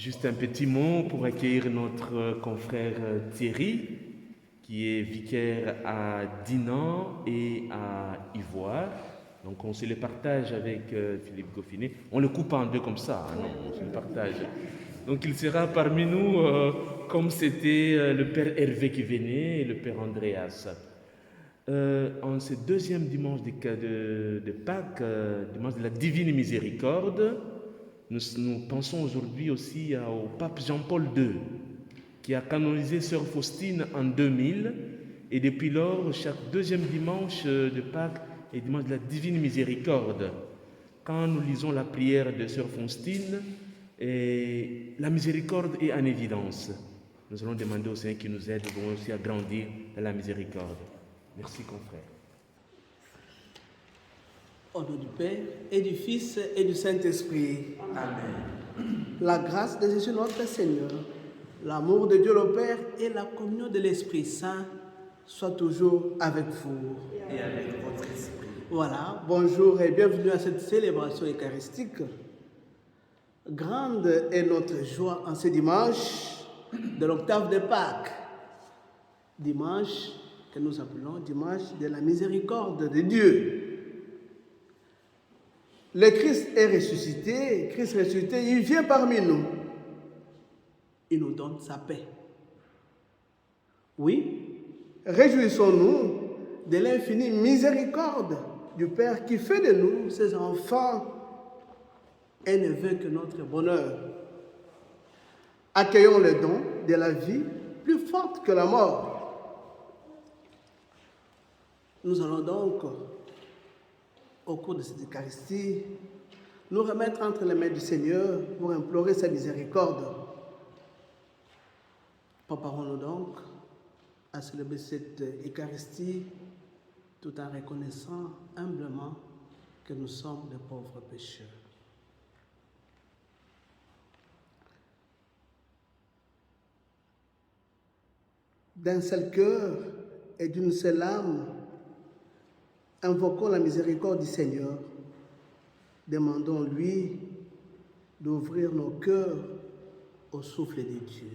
Juste un petit mot pour accueillir notre confrère Thierry, qui est vicaire à Dinan et à Ivoire. Donc on se le partage avec Philippe Goffinet. On le coupe en deux comme ça, hein, non, on se le partage. Donc il sera parmi nous comme c'était le père Hervé qui venait et le père Andreas. En ce deuxième dimanche de Pâques, dimanche de la Divine Miséricorde, nous pensons aujourd'hui aussi au pape Jean-Paul II, qui a canonisé Sœur Faustine en 2000, et depuis lors, chaque deuxième dimanche de Pâques est dimanche de la Divine Miséricorde. Quand nous lisons la prière de Sœur Faustine, la miséricorde est en évidence. Nous allons demander au Seigneur qui nous aide aussi à grandir dans la miséricorde. Merci, confrère. Au nom du Père, et du Fils, et du Saint-Esprit. Amen. La grâce de Jésus notre Seigneur, l'amour de Dieu le Père et la communion de l'Esprit Saint soient toujours avec vous. Et avec votre esprit. Voilà, bonjour et bienvenue à cette célébration eucharistique. Grande est notre joie en ce dimanche de l'octave de Pâques. Dimanche que nous appelons dimanche de la miséricorde de Dieu. Le Christ est ressuscité, il vient parmi nous. Il nous donne sa paix. Oui, réjouissons-nous de l'infinie miséricorde du Père qui fait de nous ses enfants et ne veut que notre bonheur. Accueillons le don de la vie plus forte que la mort. Nous allons donc, au cours de cette Eucharistie, nous remettre entre les mains du Seigneur pour implorer sa miséricorde. Préparons-nous donc à célébrer cette Eucharistie tout en reconnaissant humblement que nous sommes des pauvres pécheurs. D'un seul cœur et d'une seule âme, invoquons la miséricorde du Seigneur. Demandons-lui d'ouvrir nos cœurs au souffle de Dieu.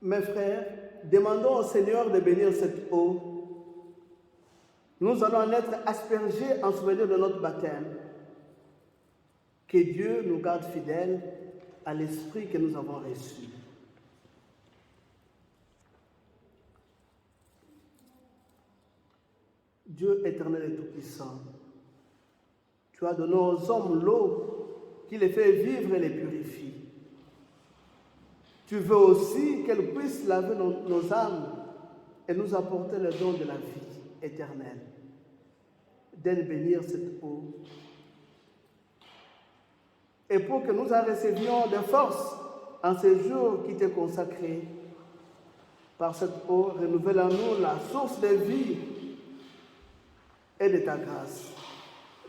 Mes frères, demandons au Seigneur de bénir cette eau. Nous allons en être aspergés en souvenir de notre baptême. Que Dieu nous garde fidèles à l'esprit que nous avons reçu. Dieu éternel et tout-puissant, tu as donné aux hommes l'eau qui les fait vivre et les purifie. Tu veux aussi qu'elle puisse laver nos âmes et nous apporter le don de la vie éternelle. D'elle bénir cette eau. Et pour que nous en recevions de force en ce jour qui t'est consacré, par cette eau, renouvelle en nous la source de vie et de ta grâce.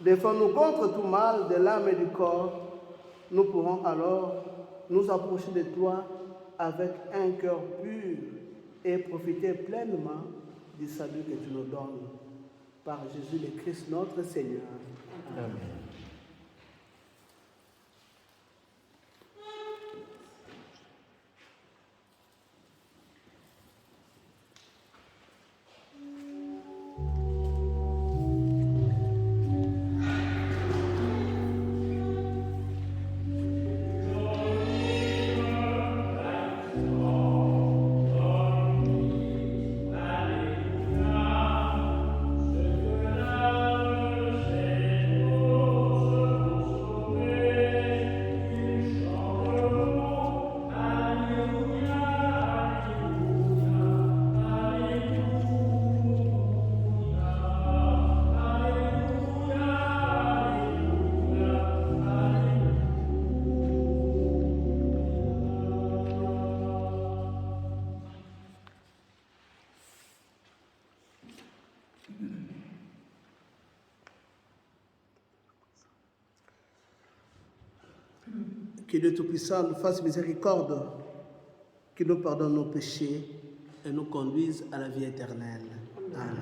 Défends-nous contre tout mal de l'âme et du corps. Nous pourrons alors nous approcher de toi avec un cœur pur et profiter pleinement du salut que tu nous donnes. Par Jésus le Christ, notre Seigneur. Amen. Oh Que Dieu Tout-Puissant nous fasse miséricorde, qu'il nous pardonne nos péchés et nous conduise à la vie éternelle. Amen.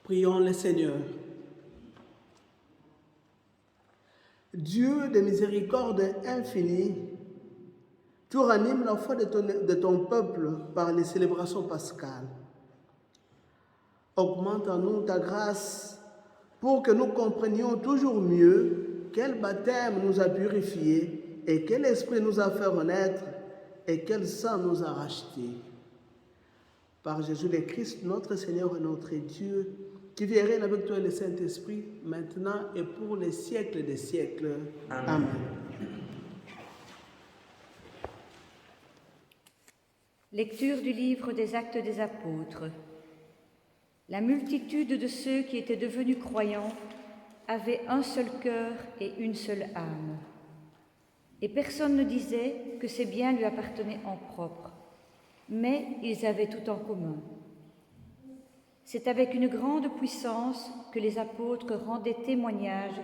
Prions le Seigneur. Dieu de miséricorde infinie, tu ranimes la foi de ton peuple par les célébrations pascales. Augmente en nous ta grâce pour que nous comprenions toujours mieux quel baptême nous a purifiés et quel esprit nous a fait renaître et quel sang nous a rachetés. Par Jésus le Christ, notre Seigneur et notre Dieu, qui vit et règne avec toi et le Saint-Esprit, maintenant et pour les siècles des siècles. Amen. Lecture du livre des Actes des Apôtres. La multitude de ceux qui étaient devenus croyants avait un seul cœur et une seule âme. Et personne ne disait que ses biens lui appartenaient en propre, mais ils avaient tout en commun. C'est avec une grande puissance que les apôtres rendaient témoignage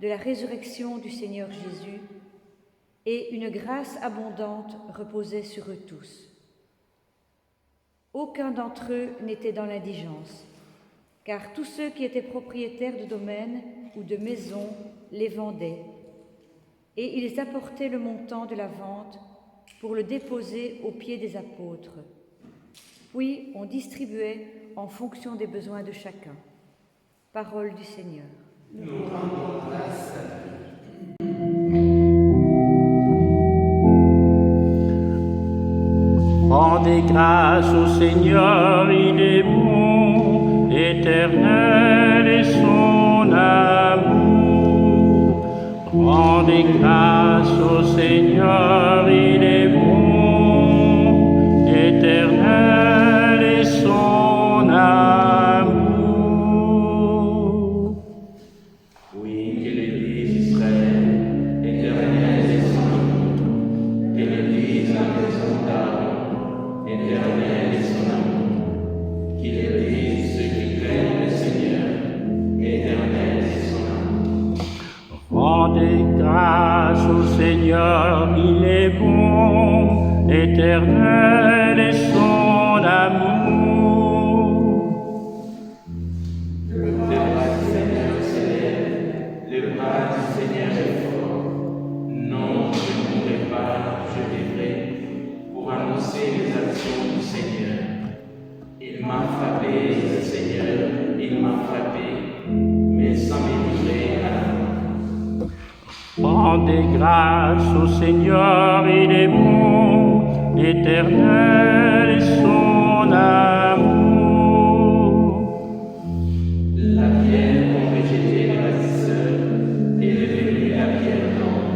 de la résurrection du Seigneur Jésus, et une grâce abondante reposait sur eux tous. Aucun d'entre eux n'était dans l'indigence, car tous ceux qui étaient propriétaires de domaines ou de maisons les vendaient, et ils apportaient le montant de la vente pour le déposer aux pieds des apôtres. Puis on distribuait en fonction des besoins de chacun. Parole du Seigneur. Nous rendons grâce à Dieu. Rendez grâce au Seigneur, il est bon, éternel est son amour. Rendez grâce au Seigneur, il est bon, éternel est son amour. Oui, que l'Église Israël, éternel est son amour, que l'Église la maison d'Aaron, éternel est son amour, qu'il église ceux qui craignent le Seigneur, éternel est son amour. Rendez grâce au Seigneur, il est bon, éternel est son amour. Le bras du Seigneur s'élève, le bras du Seigneur est fort. Non, je ne mourrai pas, je vivrai pour annoncer les actions du Seigneur. Il m'a frappé, le Seigneur, il m'a frappé, mais sans me livrer à la mort. Rendez grâce au Seigneur, il est bon, éternel est son amour. La pierre qu'ont rejetée les bâtisseurs est devenue la pierre d'or.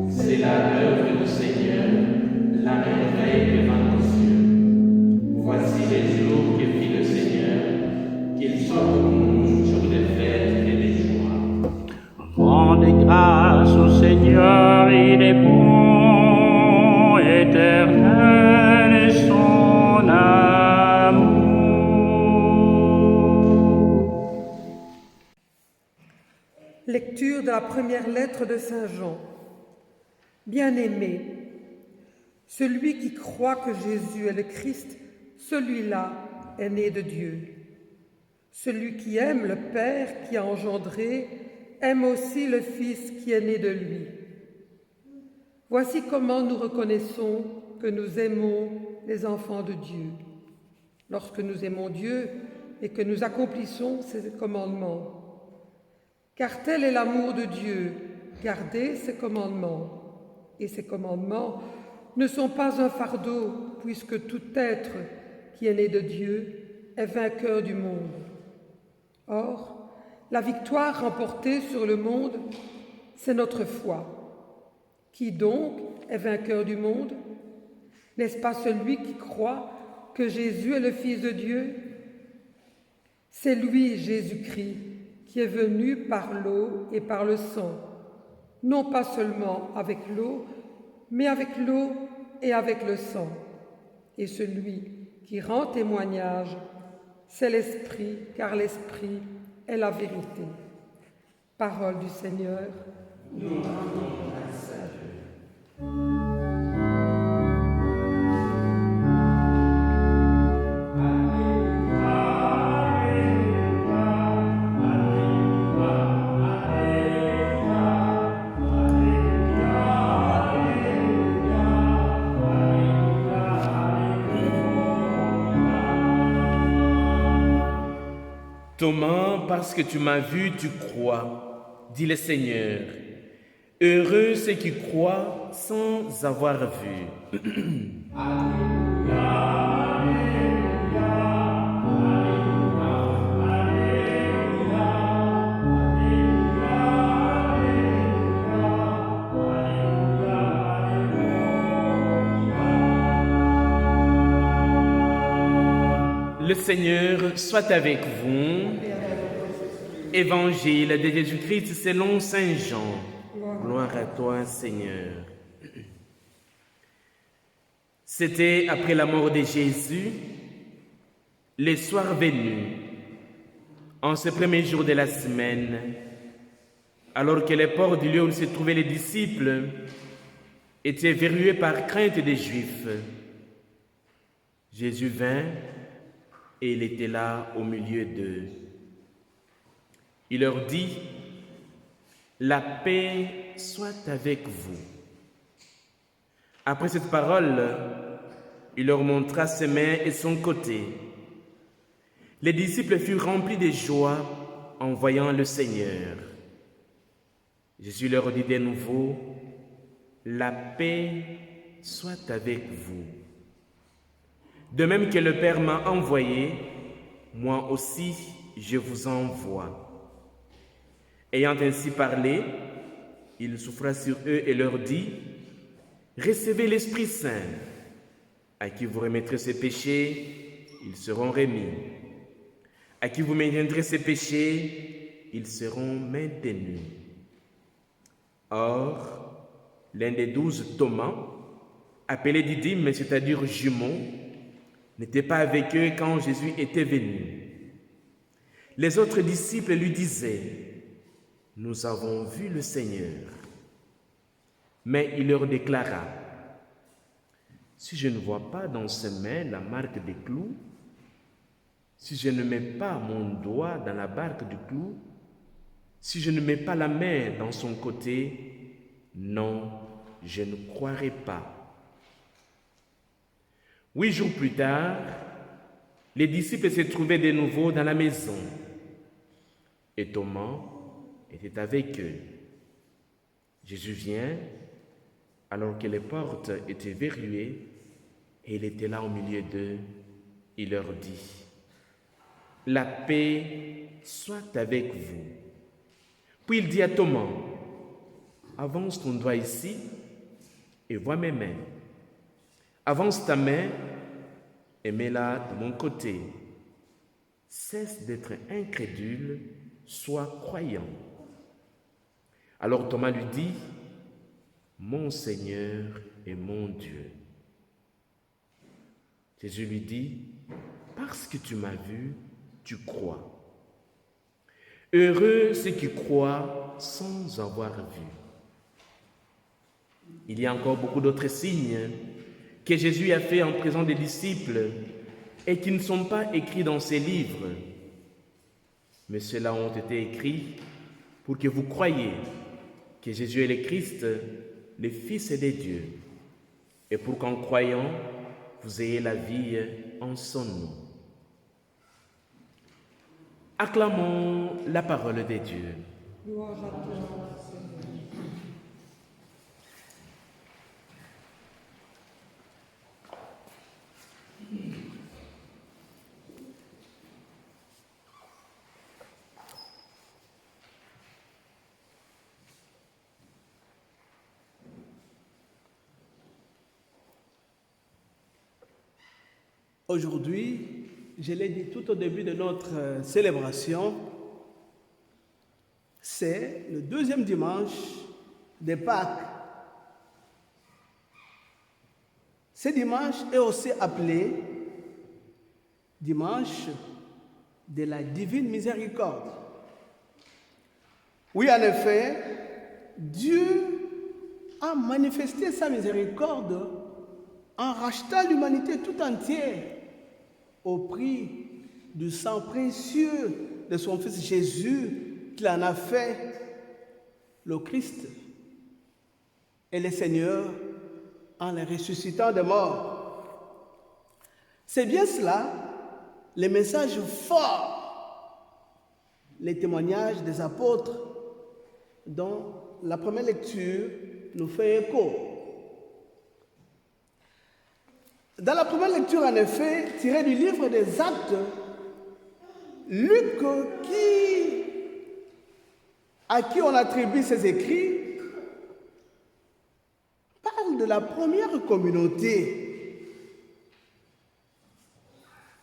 C'est là l'œuvre du Seigneur, la merveille devant nos yeux. Voici les jours que fit le Seigneur, de la première lettre de Saint Jean. Bien-aimé, celui qui croit que Jésus est le Christ, celui-là est né de Dieu. Celui qui aime le Père qui a engendré, aime aussi le Fils qui est né de lui. Voici comment nous reconnaissons que nous aimons les enfants de Dieu. Lorsque nous aimons Dieu et que nous accomplissons ses commandements. Car tel est l'amour de Dieu, garder ses commandements. Et ces commandements ne sont pas un fardeau, puisque tout être qui est né de Dieu est vainqueur du monde. Or, la victoire remportée sur le monde, c'est notre foi. Qui donc est vainqueur du monde? N'est-ce pas celui qui croit que Jésus est le Fils de Dieu? C'est lui, Jésus-Christ, qui est venu par l'eau et par le sang, non pas seulement avec l'eau, mais avec l'eau et avec le sang. Et celui qui rend témoignage, c'est l'Esprit, car l'Esprit est la vérité. Parole du Seigneur. Nous rendons grâce à Dieu. Thomas, parce que tu m'as vu, tu crois, dit le Seigneur. Heureux ceux qui croient sans avoir vu. Le Seigneur soit avec vous. Évangile de Jésus-Christ selon Saint Jean. Gloire à toi, Seigneur. C'était après la mort de Jésus, le soir venu, en ce premier jour de la semaine, alors que les portes du lieu où se trouvaient les disciples étaient verrouillées par crainte des Juifs. Jésus vint et il était là au milieu d'eux. Il leur dit: la paix soit avec vous. Après cette parole, il leur montra ses mains et son côté. Les disciples furent remplis de joie en voyant le Seigneur. Jésus leur dit de nouveau: la paix soit avec vous. De même que le Père m'a envoyé, moi aussi je vous envoie. Ayant ainsi parlé, il souffla sur eux et leur dit: recevez l'Esprit Saint. À qui vous remettrez ses péchés, ils seront remis. À qui vous maintiendrez ses péchés, ils seront maintenus. Or, l'un des 12, Thomas, appelé Didyme, c'est-à-dire jumeau, n'était pas avec eux quand Jésus était venu. Les autres disciples lui disaient: nous avons vu le Seigneur. Mais il leur déclara: si je ne vois pas dans ses mains la marque des clous, si je ne mets pas mon doigt dans la barque du clou, si je ne mets pas la main dans son côté, non, je ne croirai pas. 8 jours plus tard, les disciples se trouvaient de nouveau dans la maison et Thomas était avec eux. Jésus vient alors que les portes étaient verrouillées et il était là au milieu d'eux. Il leur dit: la paix soit avec vous. Puis il dit à Thomas: avance ton doigt ici et vois mes mains. Avance ta main et mets-la de mon côté. Cesse d'être incrédule, sois croyant. Alors Thomas lui dit: mon Seigneur et mon Dieu. Jésus lui dit: parce que tu m'as vu, tu crois. Heureux ceux qui croient sans avoir vu. Il y a encore beaucoup d'autres signes que Jésus a fait en présence des disciples et qui ne sont pas écrits dans ces livres. Mais ceux-là ont été écrits pour que vous croyiez que Jésus est le Christ, le Fils de Dieu, et pour qu'en croyant, vous ayez la vie en son nom. Acclamons la parole de Dieu. Louange à toi, Seigneur. Aujourd'hui, je l'ai dit tout au début de notre célébration, c'est le deuxième dimanche de Pâques. Ce dimanche est aussi appelé dimanche de la divine miséricorde. Oui, en effet, Dieu a manifesté sa miséricorde en rachetant l'humanité tout entière au prix du sang précieux de son Fils Jésus, qu'il en a fait le Christ et le Seigneur en le ressuscitant des morts. C'est bien cela, le message fort, les témoignages des apôtres dont la première lecture nous fait écho. Dans la première lecture, en effet, tirée du livre des Actes, Luc, à qui on attribue ses écrits, parle de la première communauté.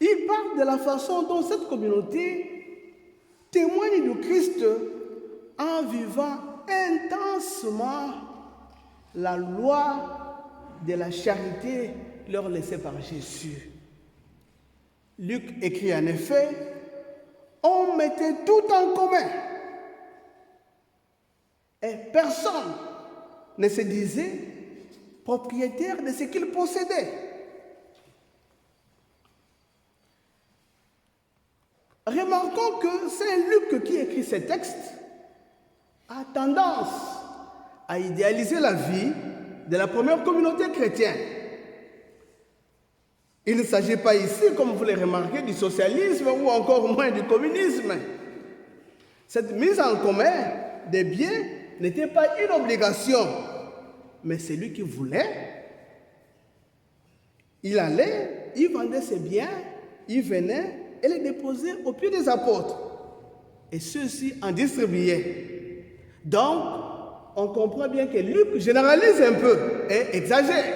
Il parle de la façon dont cette communauté témoigne du Christ en vivant intensement la loi de la charité leur laissée par Jésus. Luc écrit en effet, on mettait tout en commun et personne ne se disait propriétaire de ce qu'il possédait. Remarquons que c'est Luc qui écrit ces textes a tendance à idéaliser la vie de la première communauté chrétienne. Il ne s'agit pas ici, comme vous l'avez remarqué, du socialisme ou encore moins du communisme. Cette mise en commun des biens n'était pas une obligation, mais celui qui voulait, il allait, il vendait ses biens, il venait et les déposait aux pieds des apôtres. Et ceux-ci en distribuaient. Donc, on comprend bien que Luc généralise un peu et exagère.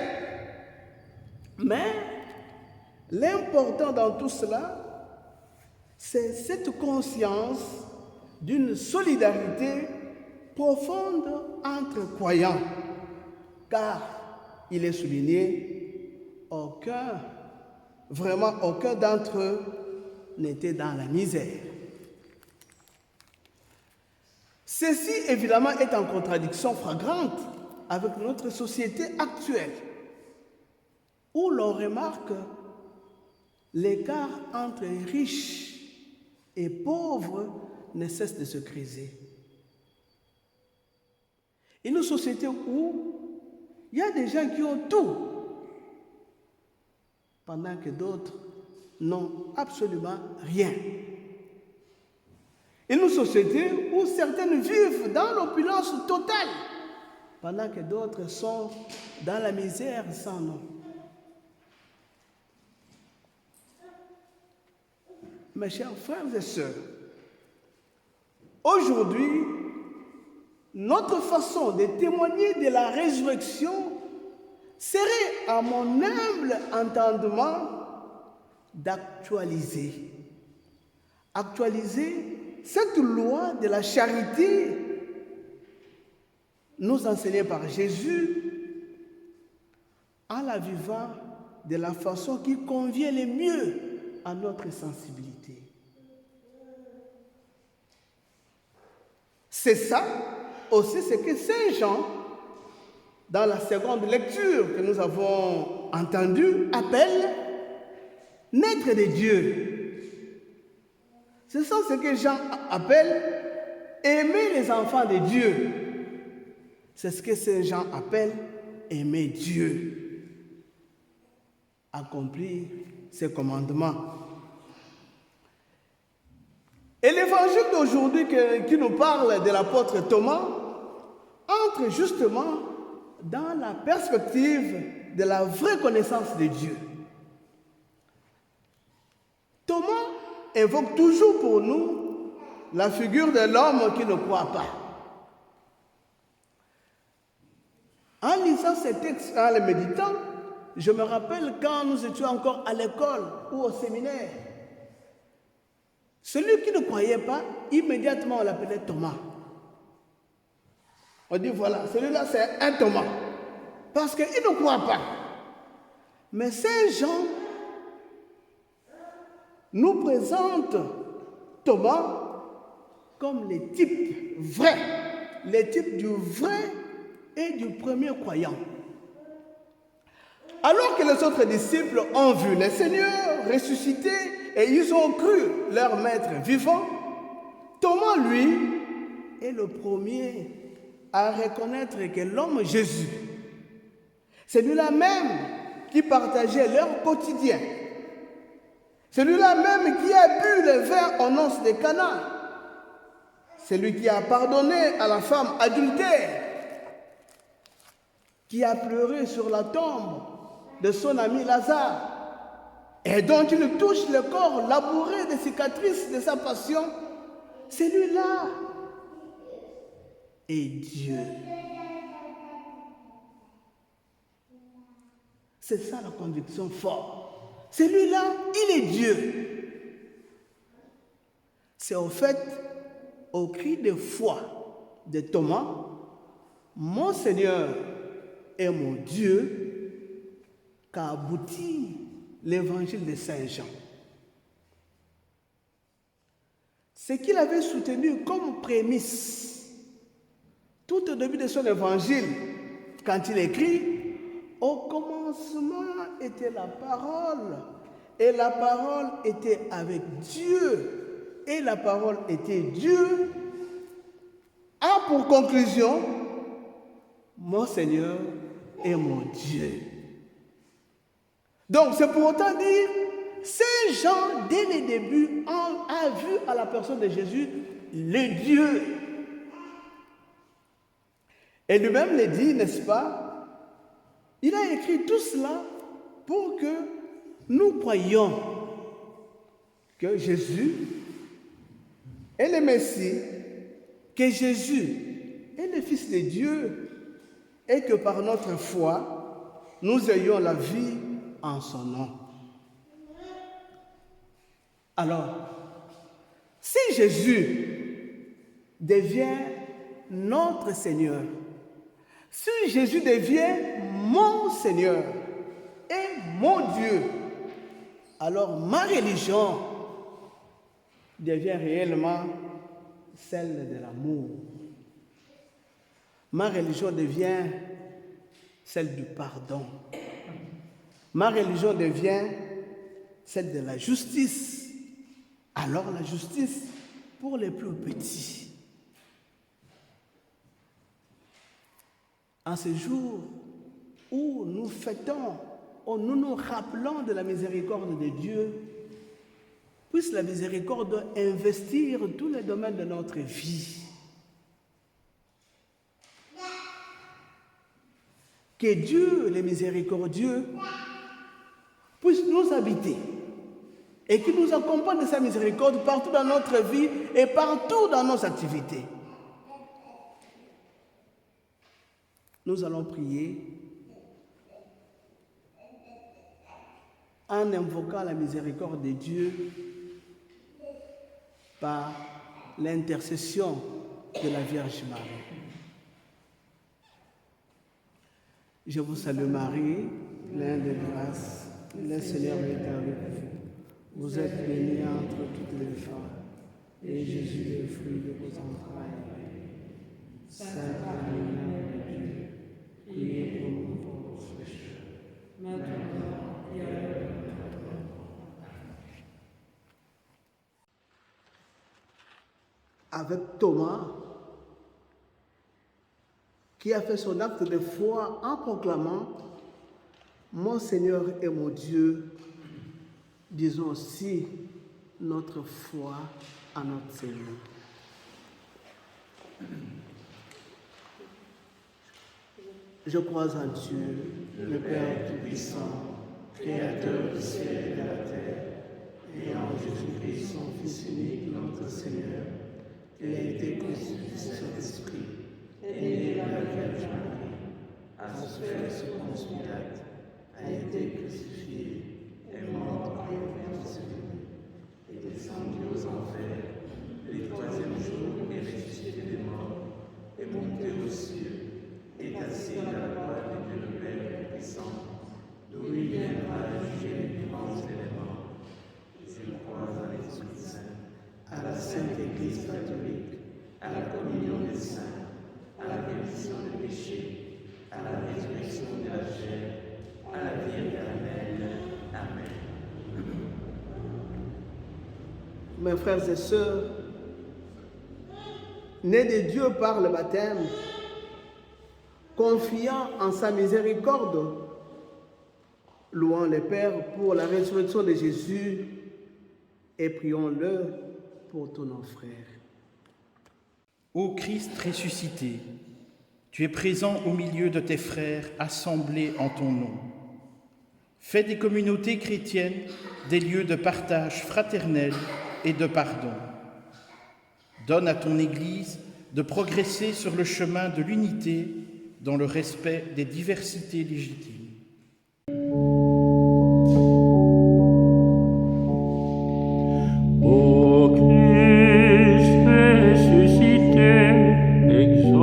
Mais l'important dans tout cela, c'est cette conscience d'une solidarité profonde entre croyants, car il est souligné, vraiment aucun d'entre eux n'était dans la misère. Ceci, évidemment, est en contradiction flagrante avec notre société actuelle, où l'on remarque l'écart entre riches et pauvres ne cesse de se creuser. Une société où il y a des gens qui ont tout, pendant que d'autres n'ont absolument rien. Une société où certaines vivent dans l'opulence totale, pendant que d'autres sont dans la misère sans nom. Mes chers frères et sœurs, aujourd'hui, notre façon de témoigner de la résurrection serait, à mon humble entendement, d'actualiser cette loi de la charité nous enseignée par Jésus en la vivant de la façon qui convient le mieux à notre sensibilité. C'est ça aussi ce que Saint Jean, dans la seconde lecture que nous avons entendue, appelle naître de Dieu. C'est ça ce que Jean appelle aimer les enfants de Dieu. C'est ce que Saint Jean appelle aimer Dieu. Accomplir ses commandements. Et l'évangile d'aujourd'hui qui nous parle de l'apôtre Thomas entre justement dans la perspective de la vraie connaissance de Dieu. Thomas évoque toujours pour nous la figure de l'homme qui ne croit pas. En lisant ces textes, en les méditant, je me rappelle quand nous étions encore à l'école ou au séminaire. Celui qui ne croyait pas, immédiatement on l'appelait Thomas. On dit voilà, celui-là c'est un Thomas. Parce qu'il ne croit pas. Mais Saint Jean nous présente Thomas comme les types vrais, les types du vrai et du premier croyant. Alors que les autres disciples ont vu le Seigneur ressuscité et ils ont cru leur maître vivant, Thomas, lui, est le premier à reconnaître que l'homme Jésus, celui-là même qui partageait leur quotidien, celui-là même qui a bu le vin en noces de Cana, celui qui a pardonné à la femme adultère, qui a pleuré sur la tombe de son ami Lazare, et dont il touche le corps labouré des cicatrices de sa passion, celui-là est Dieu. C'est ça la conviction forte. Celui-là, il est Dieu. C'est au fait, au cri de foi de Thomas, mon Seigneur et mon Dieu, qu'a abouti l'évangile de Saint Jean. Ce qu'il avait soutenu comme prémisse tout au début de son évangile, quand il écrit « Au commencement était la parole, et la parole était avec Dieu, et la parole était Dieu », a pour conclusion « Mon Seigneur et mon Dieu ». Donc, c'est pour autant dire, Saint Jean, dès le début, a vu à la personne de Jésus le Dieu. Et lui-même le dit, n'est-ce pas? Il a écrit tout cela pour que nous croyions que Jésus est le Messie, que Jésus est le Fils de Dieu et que par notre foi, nous ayons la vie en son nom. Alors, si Jésus devient notre Seigneur, si Jésus devient mon Seigneur et mon Dieu, alors ma religion devient réellement celle de l'amour. Ma religion devient celle du pardon. Ma religion devient celle de la justice. Alors la justice pour les plus petits. En ce jour où nous fêtons, où nous nous rappelons de la miséricorde de Dieu, puisse la miséricorde investir tous les domaines de notre vie. Que Dieu, le miséricordieux, puisse nous habiter et qu'il nous accompagne de sa miséricorde partout dans notre vie et partout dans nos activités. Nous allons prier en invoquant la miséricorde de Dieu par l'intercession de la Vierge Marie. Je vous salue Marie, pleine de grâce, le Seigneur est avec vous. Vous êtes bénie entre toutes les femmes, et Jésus, le fruit de vos entrailles, Sainte Marie, Mère de Dieu, priez pour nous pauvres pécheurs, maintenant et à l'heure de notre mort. Avec Thomas, qui a fait son acte de foi en proclamant « Mon Seigneur et mon Dieu », disons aussi notre foi en notre Seigneur. Je crois en Dieu, le Père Tout-Puissant, Créateur du ciel et de la terre, et en Jésus-Christ, son Fils unique, notre Seigneur, qui a été conçu du Saint-Esprit, est né de la Vierge Marie, a souffert sous Ponce Pilate, a été crucifié, est mort et est ressuscité, est descendu aux enfers, le troisième jour est ressuscité des morts, est monté aux cieux, est assis à la droite de Dieu le Père Tout-Puissant, d'où il viendra juger les vivants et les morts. Je crois en l'Esprit Saint, à la Sainte Église catholique, à la communion des saints, à la rémission des péchés, à la résurrection de la chair, à la vie éternelle. Amen. Mes frères et sœurs, nés de Dieu par le baptême, confiant en sa miséricorde, louons le Père pour la résurrection de Jésus et prions-le pour tous nos frères. Ô Christ ressuscité, tu es présent au milieu de tes frères assemblés en ton nom. Fais des communautés chrétiennes des lieux de partage fraternel et de pardon. Donne à ton Église de progresser sur le chemin de l'unité dans le respect des diversités légitimes. Ô Christ ressuscité, exauce-nous.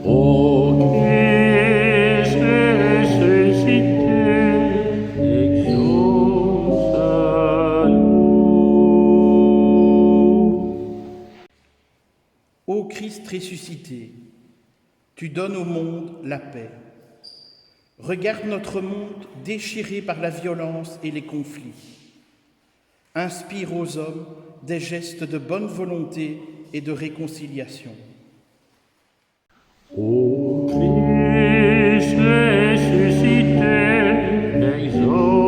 Ô Christ ressuscité, exauce-nous. Ô Christ ressuscité, tu donnes au monde la paix. Regarde notre monde déchiré par la violence et les conflits. Inspire aux hommes des gestes de bonne volonté et de réconciliation. Ô Christ ressuscité, exauce-nous.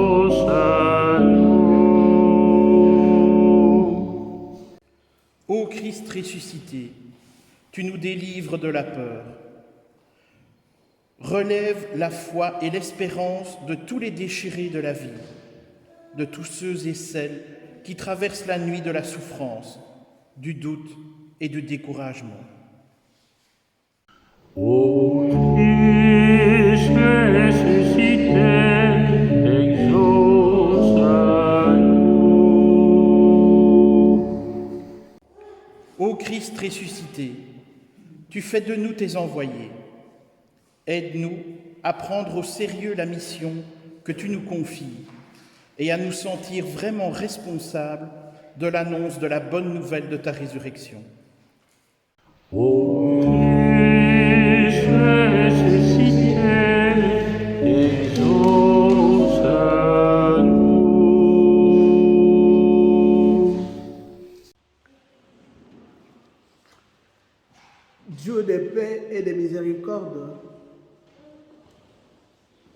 Ô Christ ressuscité, tu nous délivres de la peur. Relève la foi et l'espérance de tous les déchirés de la vie, de tous ceux et celles qui traversent la nuit de la souffrance, du doute et du découragement. Ô Christ ressuscité, exauce-nous. Ô Christ ressuscité, tu fais de nous tes envoyés. Aide-nous à prendre au sérieux la mission que tu nous confies et à nous sentir vraiment responsables de l'annonce de la bonne nouvelle de ta résurrection. Ô Christ ressuscité, exauce-nous. Dieu de paix et de miséricorde,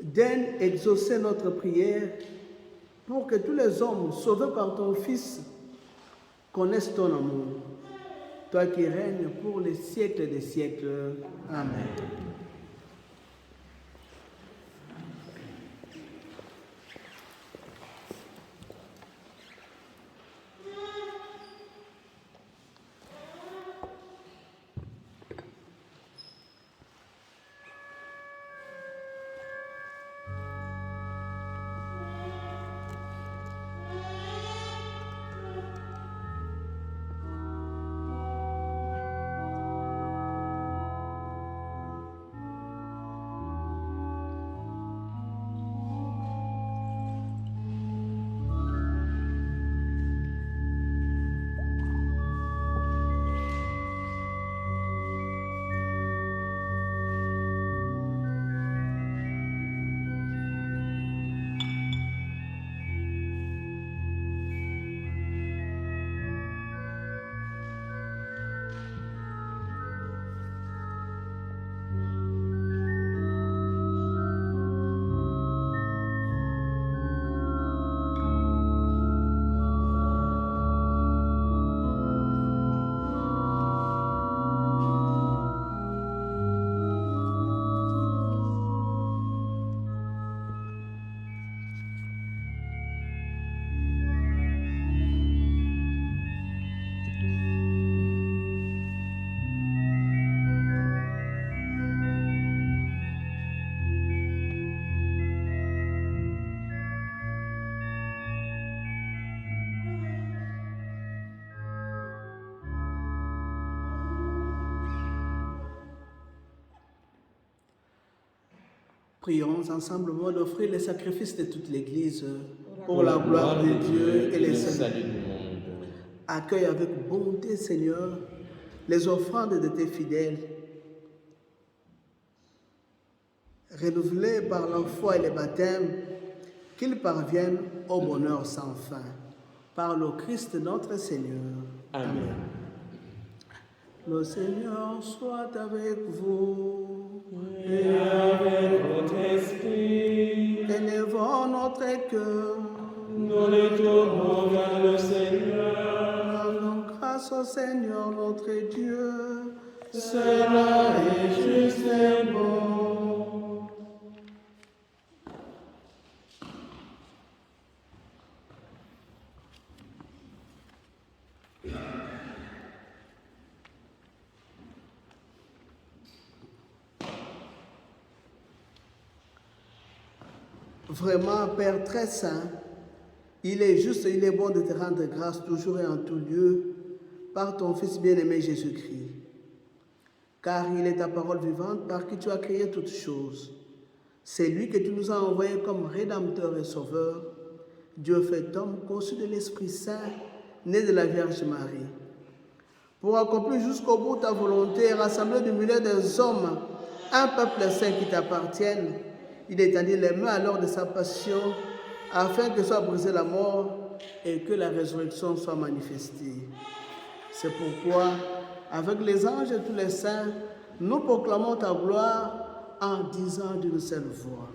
daigne exaucer notre prière pour que tous les hommes sauvés par ton Fils connaissent ton amour. Toi qui règnes pour les siècles des siècles. Amen. Prions ensemblement d'offrir les sacrifices de toute l'Église pour la gloire de Dieu et les salut du monde. Accueille avec bonté, Seigneur, les offrandes de tes fidèles, renouvelées par la foi et le baptême, qu'ils parviennent au bonheur sans fin. Par le Christ notre Seigneur. Amen. Le Seigneur soit avec vous. Et avec votre esprit, Élevons notre cœur. nous le tournons vers le Seigneur. Rendons grâce au Seigneur notre Dieu. Cela est juste et bon. Vraiment, Père très saint, il est juste et il est bon de te rendre grâce toujours et en tout lieu par ton Fils bien-aimé Jésus-Christ. Car il est ta parole vivante par qui tu as créé toutes choses. C'est lui que tu nous as envoyé comme Rédempteur et Sauveur, Dieu fait homme, conçu de l'Esprit Saint, né de la Vierge Marie. Pour accomplir jusqu'au bout ta volonté et rassembler du milieu des hommes un peuple saint qui t'appartienne, il étendit les mains alors de sa passion afin que soit brisée la mort et que la résurrection soit manifestée. C'est pourquoi, avec les anges et tous les saints, nous proclamons ta gloire en disant d'une seule voix.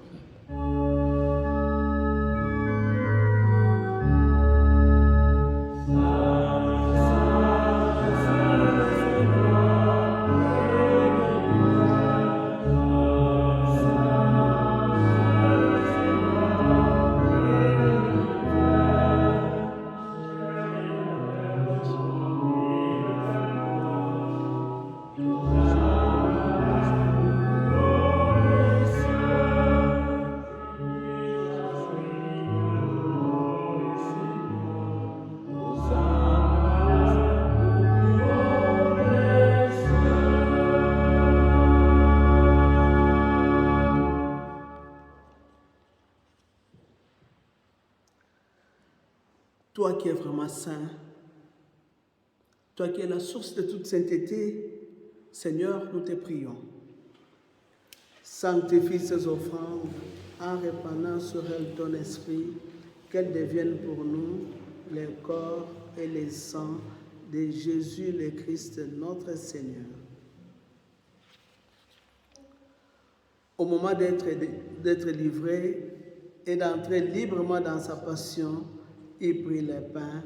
Toi qui es vraiment saint, toi qui es la source de toute sainteté, Seigneur, nous te prions. Sanctifie ces offrandes en répandant sur elles ton esprit, qu'elles deviennent pour nous les corps et les sangs de Jésus le Christ, notre Seigneur. Au moment d'être livré et d'entrer librement dans sa passion, il prit les pains,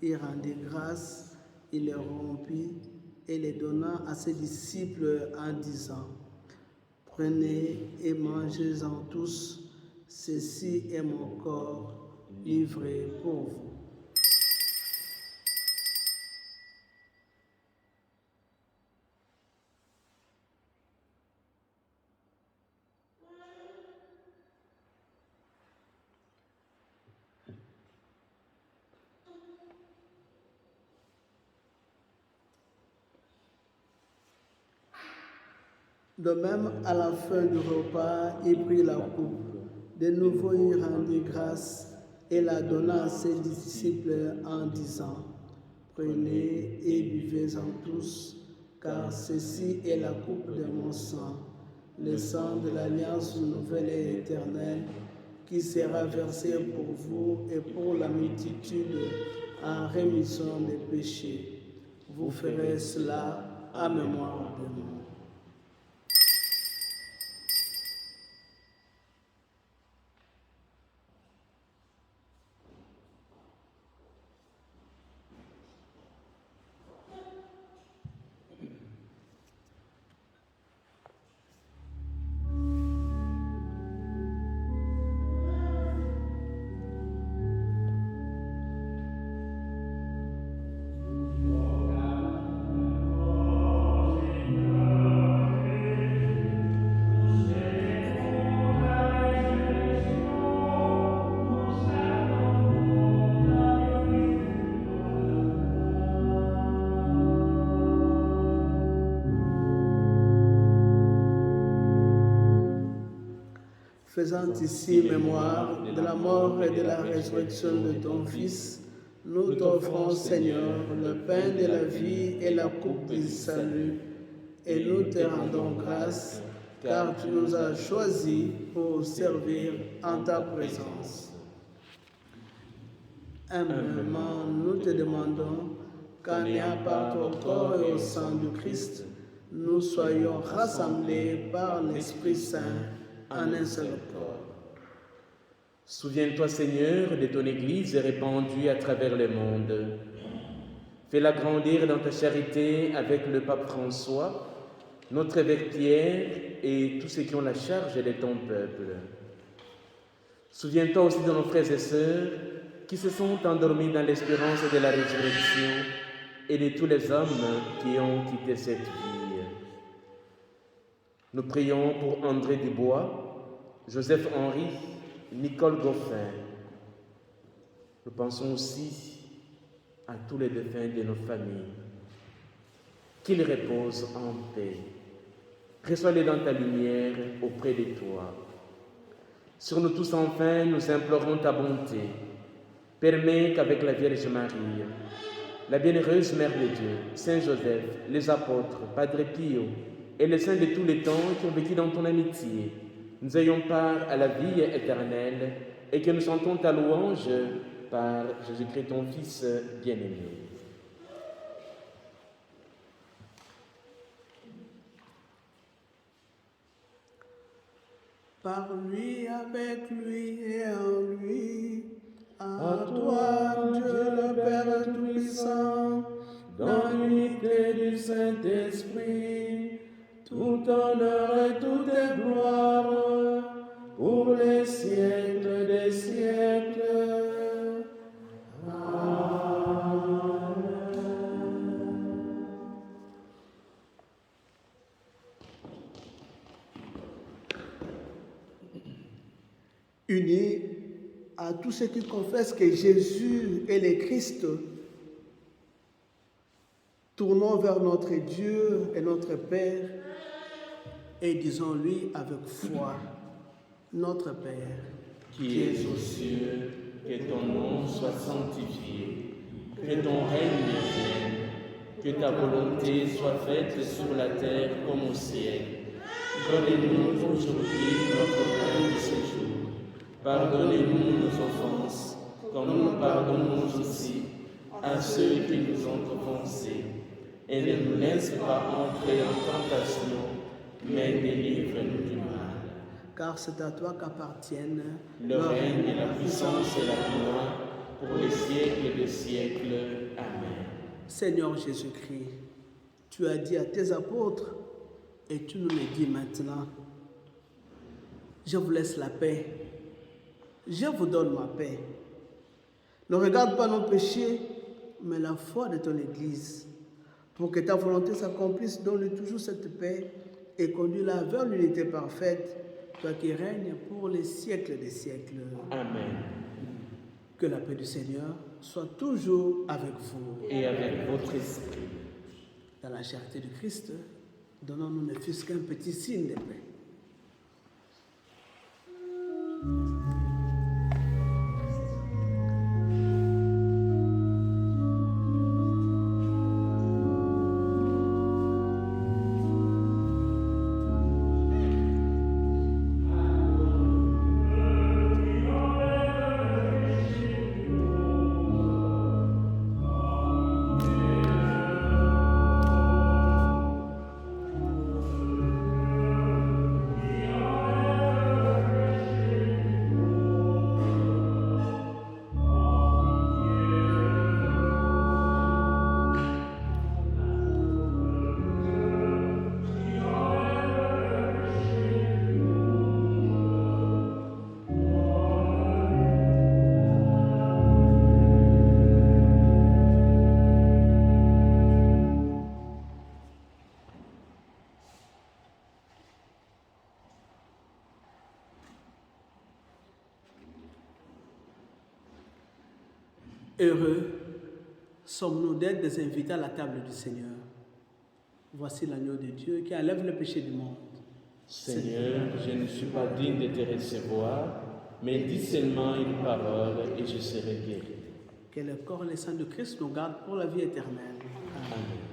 il rendit grâce, il les rompit et les donna à ses disciples en disant: Prenez et mangez-en tous, ceci est mon corps livré pour vous. De même, à la fin du repas, il prit la coupe. De nouveau, il rendit grâce et la donna à ses disciples en disant: Prenez et buvez-en tous, car ceci est la coupe de mon sang, le sang de l'alliance nouvelle et éternelle, qui sera versé pour vous et pour la multitude en rémission des péchés. Vous ferez cela à mémoire de moi. Faisant ici mémoire de la mort et de la résurrection de ton Fils, nous t'offrons, Seigneur, le pain de la vie et la coupe du salut, et nous te rendons grâce, car tu nous as choisis pour servir en ta présence. Humblement, nous te demandons qu'en ayant par au corps et au sang du Christ, nous soyons rassemblés par l'Esprit Saint en un seul corps. Souviens-toi, Seigneur, de ton Église répandue à travers le monde. Fais-la grandir dans ta charité avec le pape François, notre évêque Pierre et tous ceux qui ont la charge de ton peuple. Souviens-toi aussi de nos frères et sœurs qui se sont endormis dans l'espérance de la résurrection et de tous les hommes qui ont quitté cette vie. Nous prions pour André Dubois, Joseph Henry, Nicole Goffin. Nous pensons aussi à tous les défunts de nos familles. Qu'ils reposent en paix. Reçois-les dans ta lumière auprès de toi. Sur nous tous enfin, nous implorons ta bonté. Permets qu'avec la Vierge Marie, la bienheureuse Mère de Dieu, Saint Joseph, les apôtres, Padre Pio et les saints de tous les temps qui ont vécu dans ton amitié, nous ayons part à la vie éternelle et que nous chantons ta louange par Jésus-Christ, ton Fils bien-aimé. Par lui, avec lui et en lui, à toi, Dieu le Père Tout-Puissant, dans l'unité du Saint-Esprit, tout honneur et toute gloire, pour les siècles des siècles. Unis à tous ceux qui confessent que Jésus est le Christ, tournons vers notre Dieu et notre Père et disons-lui avec foi, notre Père, Qui es aux cieux, que ton nom soit sanctifié, que ton règne vienne, que ta volonté soit faite sur la terre comme au ciel. Donne-nous aujourd'hui notre pain de ce jour. Pardonnez-nous nos offenses, comme nous pardonnons aussi à ceux qui nous ont offensés. Et ne nous laisse pas entrer en tentation, mais délivre-nous du mal. car c'est à toi qu'appartiennent Le règne et la puissance et la gloire pour les siècles des siècles. Amen. Seigneur Jésus-Christ, tu as dit à tes apôtres, et tu nous le dis maintenant, je vous laisse la paix, je vous donne ma paix. Ne regarde pas nos péchés, mais la foi de ton Église, pour que ta volonté s'accomplisse, donne toujours cette paix et conduis-la vers l'unité parfaite, toi qui règnes pour les siècles des siècles. Amen. Que la paix du Seigneur soit toujours avec vous. Et avec votre esprit. Dans la charité du Christ, donnons-nous ne fût-ce qu'un petit signe de paix. Heureux sommes-nous d'être des invités à la table du Seigneur. Voici l'agneau de Dieu qui enlève le péché du monde. Seigneur, je ne suis pas digne de te recevoir, mais dis seulement une parole et je serai guéri. Que le corps et le sang de Christ nous gardent pour la vie éternelle. Amen.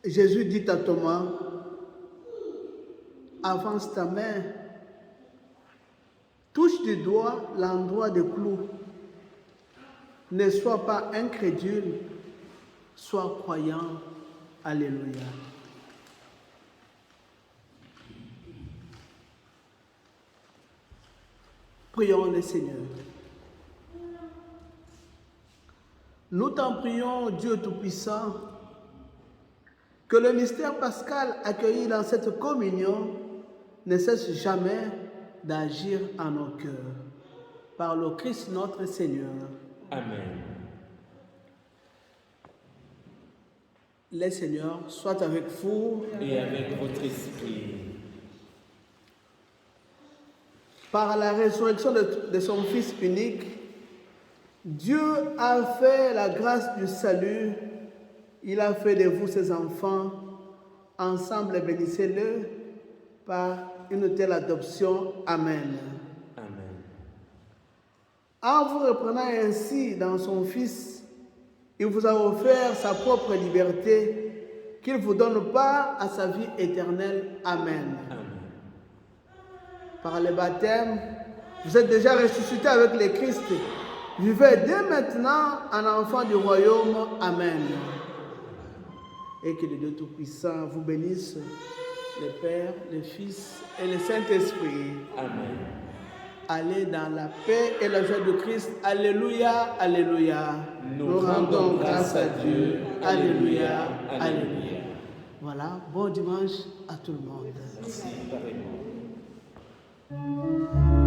Jésus dit à Thomas, avance ta main, touche du doigt l'endroit des clous. Ne sois pas incrédule, sois croyant. Alléluia. Prions le Seigneur. Nous t'en prions, Dieu Tout-Puissant, que le mystère pascal accueilli dans cette communion ne cesse jamais d'agir en nos cœurs. Par le Christ notre Seigneur. Amen. Le Seigneur soit avec vous. Et avec votre esprit. Par la résurrection de son Fils unique, Dieu a fait la grâce du salut. Il a fait de vous ses enfants. Ensemble, bénissez-le par une telle adoption. Amen. Amen. En vous reprenant ainsi dans son Fils, il vous a offert sa propre liberté, qu'il vous donne part à sa vie éternelle. Amen. Amen. Par le baptême, vous êtes déjà ressuscité avec le Christ. Vivez dès maintenant en enfant du royaume. Amen. Et que le Dieu Tout-Puissant vous bénisse, le Père, le Fils et le Saint-Esprit. Amen. Allez dans la paix et la joie de Christ. Alléluia, alléluia. Nous rendons grâce à Dieu. Alléluia, Alléluia. alléluia. Voilà, bon dimanche à tout le monde. Merci, pareillement.